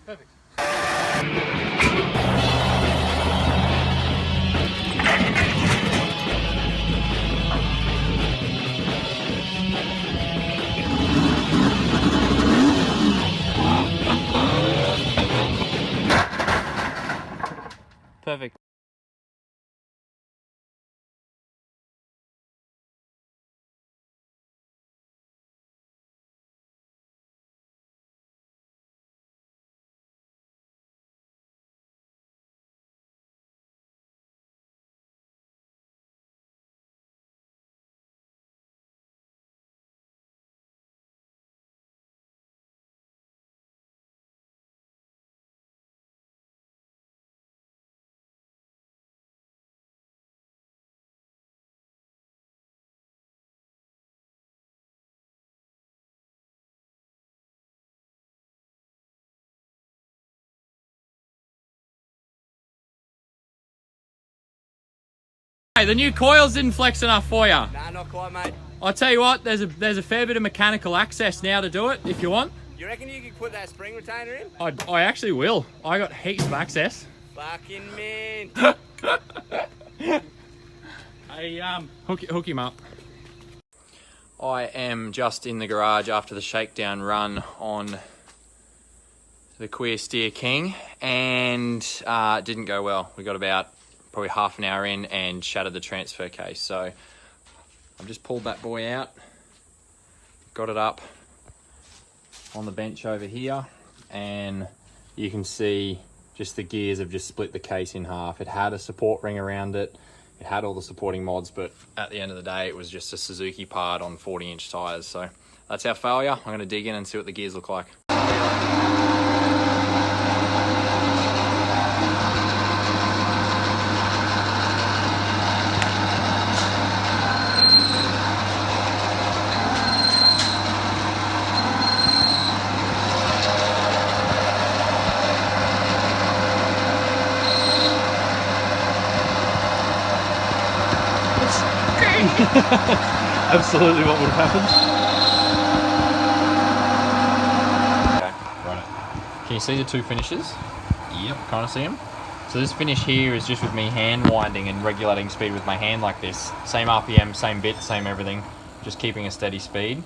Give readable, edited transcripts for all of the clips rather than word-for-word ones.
Perfect. Perfect. Hey, the new coils didn't flex enough for you. Nah, not quite, mate. I'll tell you what, there's a fair bit of mechanical access now to do it if you want. You reckon you could put that spring retainer in? I actually will. I got heaps of access. Fucking mint. Hey, hook him up. I am just in the garage after the shakedown run on the Queer Steer King, and it didn't go well. We got about probably half an hour in and shattered the transfer case. So I've just pulled that boy out, got it up on the bench over here, and you can see just the gears have just split the case in half. It had a support ring around it. It had all the supporting mods, but at the end of the day, it was just a Suzuki part on 40-inch tires. So that's our failure. I'm gonna dig in and see what the gears look like. Absolutely what would have happened. Okay, right. Can you see the two finishes? Yep. Kind of see them? So this finish here is just with me hand winding and regulating speed with my hand like this. Same RPM, same bit, same everything. Just keeping a steady speed.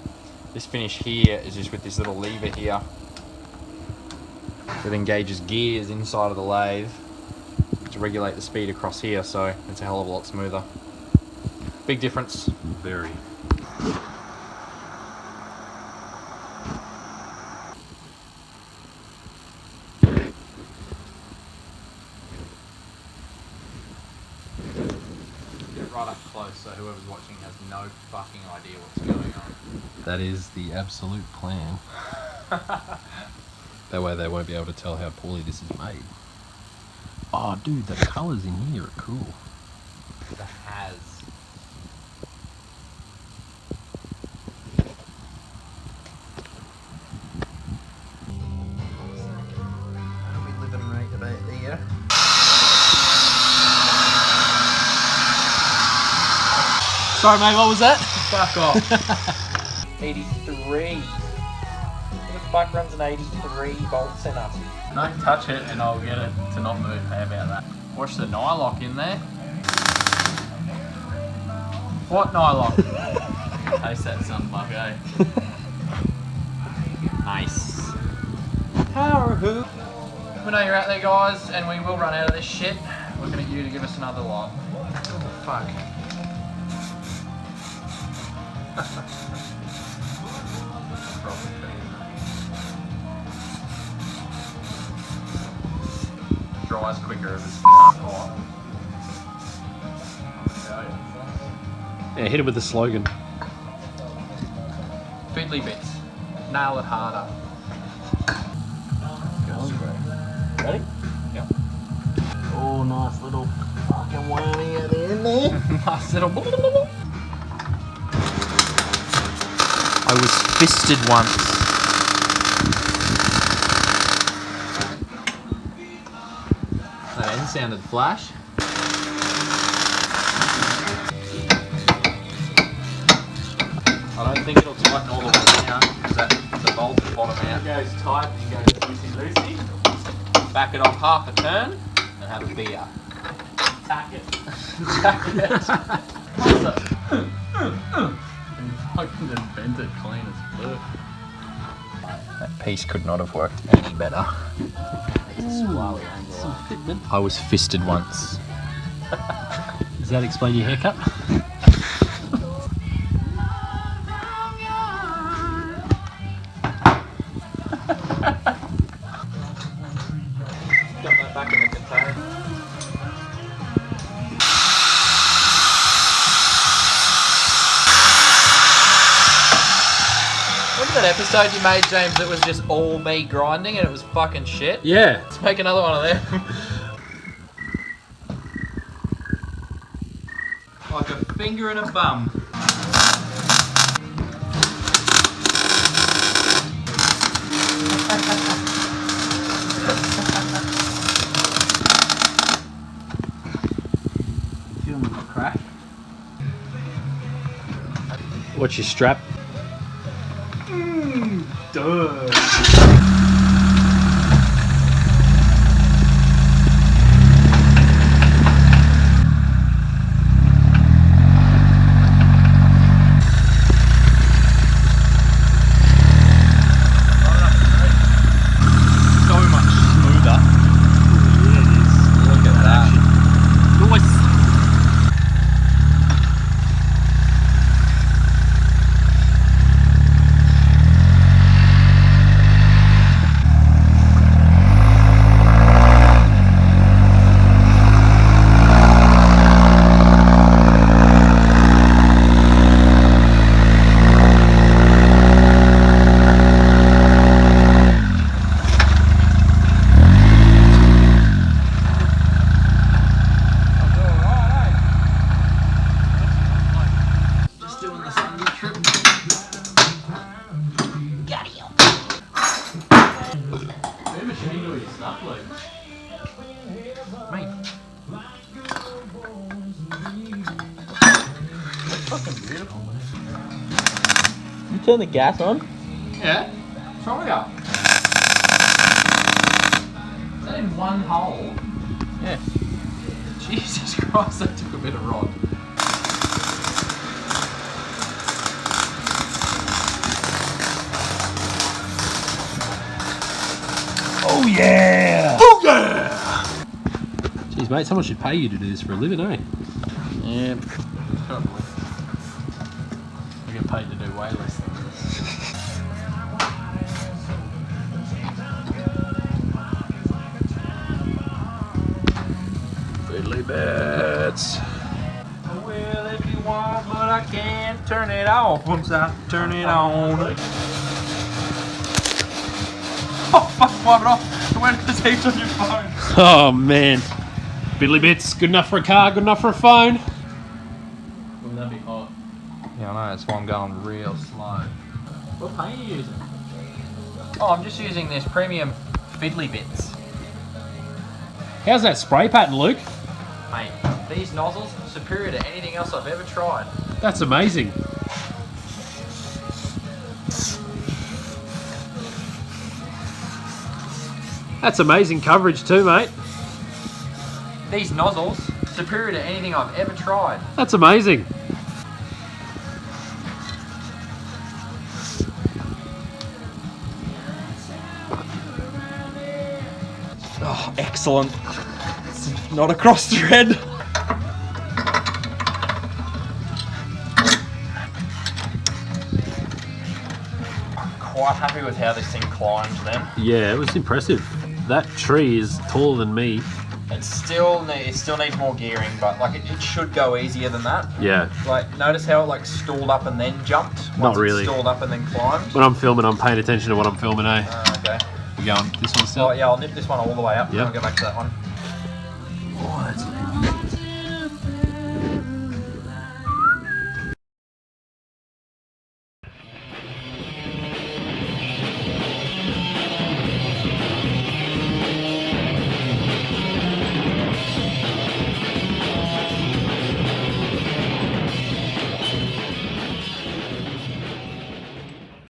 This finish here is just with this little lever here that engages gears inside of the lathe to regulate the speed across here, so it's a hell of a lot smoother. Big difference. Very. Get right up close so whoever's watching has no fucking idea what's going on. That is the absolute plan. That way they won't be able to tell how poorly this is made. Oh, dude, the colours in here are cool. The has. Are we living right about there? Sorry mate, what was that? Fuck off. 83. Who the fuck runs an 83 bolt center? Don't touch it and I'll get it to not move. How about that? Watch the nylock in there. What nylock? Taste that sunblock, eh? Nice. Power hoop. We know you're out there guys, and we will run out of this shit. Looking at you to give us another lot. Fuck. Dries quicker if it's hot. Yeah, hit it with the slogan. Fiddly bits. Nail it harder. Ready? Yep. Oh, nice little fucking whammy at the end there. Nice little. I was fisted once. That end sounded flash. I don't think it'll tighten all the way down. that the bolt bottom out. It goes tight and you go loosey-loosey. Back it off half a turn and have a beer. Tack it. Tack it. Fucking just bent it clean as fuck. That piece could not have worked any better. Some fitment. I was fisted once. Does that explain your haircut? Got that back in the container. Remember that episode you made, James, that was just all me grinding and it was fucking shit? Yeah. Let's make another one of them. Like a finger and a bum. Feeling a crack. What's your strap? Duh. You turn the gas on? Yeah, try up. Is that in one hole? Yeah. Jesus Christ, that took a bit of rod. Oh yeah! Oh yeah! Jeez, mate, someone should pay you to do this for a living, eh? Yeah, probably. We get paid to do way less than this. Fiddly bits. Well, if you want, but I can't turn it off once I turn it on. Oh, fuck, wipe it off. When there's heaps on your phone. Oh man. Fiddly bits, good enough for a car, good enough for a phone. Wouldn't that be hot? Yeah, I know, that's why I'm going real slow. What paint are you using? Oh, I'm just using this premium fiddly bits. How's that spray pattern, Luke? Mate, these nozzles are superior to anything else I've ever tried. That's amazing. That's amazing coverage too, mate. These nozzles, superior to anything I've ever tried. That's amazing. Oh, excellent. It's not a cross thread. Quite happy with how this thing climbed then. Yeah, it was impressive. That tree is taller than me. It still needs more gearing, but like it should go easier than that. Yeah. Like notice how it like stalled up and then jumped. Once Not really. It stalled up and then climbed. When I'm filming, I'm paying attention to what I'm filming, eh? Okay. You going this one still? Oh yeah, I'll nip this one all the way up. Yep. I'll go back to that one. Oh, that's